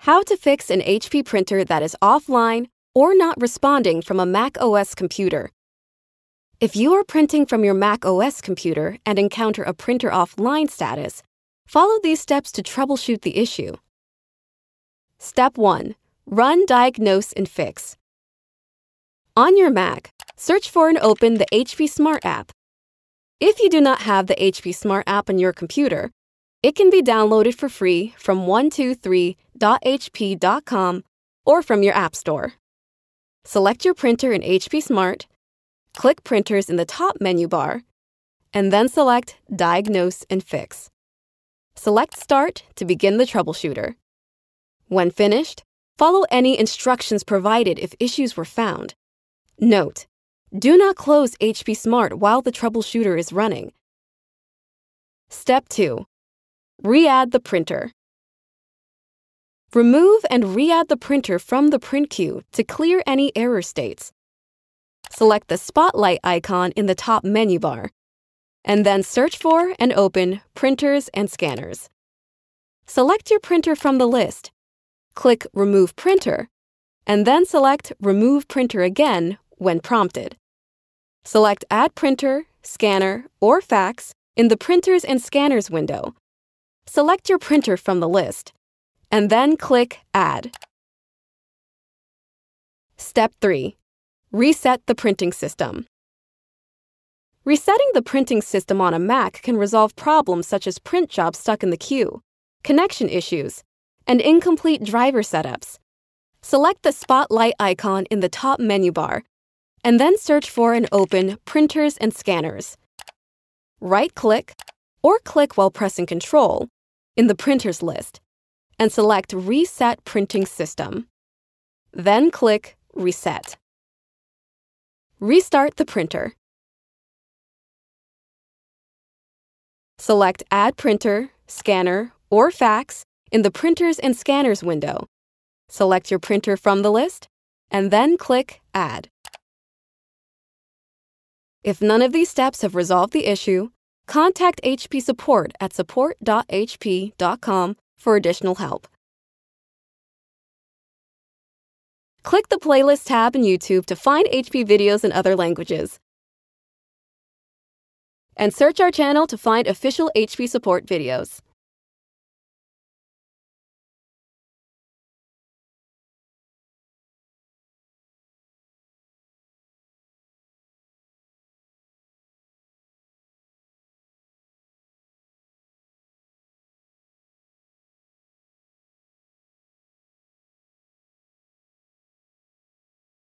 How to fix an HP printer that is offline or not responding from a macOS computer. If you are printing from your macOS computer and encounter a printer offline status, follow these steps to troubleshoot the issue. Step 1. Run Diagnose Fix. On your Mac, search for and open the HP Smart app. If you do not have the HP Smart app on your computer, it can be downloaded for free from 123.hp.com or from your App Store. Select your printer in HP Smart, click Printers in the top menu bar, and then select Diagnose and Fix. Select Start to begin the troubleshooter. When finished, follow any instructions provided if issues were found. Note: do not close HP Smart while the troubleshooter is running. Step 2. Re-add the printer. Remove and re-add the printer from the print queue to clear any error states. Select the spotlight icon in the top menu bar, and then search for and open Printers and Scanners. Select your printer from the list. Click Remove Printer, and then select Remove Printer again when prompted. Select Add Printer, Scanner, or Fax in the Printers and Scanners window. Select your printer from the list, and then click Add. Step 3. Reset the printing system. Resetting the printing system on a Mac can resolve problems such as print jobs stuck in the queue, connection issues, and incomplete driver setups. Select the spotlight icon in the top menu bar, and then search for and open Printers and Scanners. Right-click, or click while pressing Control, in the Printers list, and select Reset Printing System. Then click Reset. Restart the printer. Select Add Printer, Scanner, or Fax in the Printers and Scanners window. Select your printer from the list, and then click Add. If none of these steps have resolved the issue, contact HP support at support.hp.com for additional help. Click the Playlist tab in YouTube to find HP videos in other languages. And search our channel to find official HP support videos.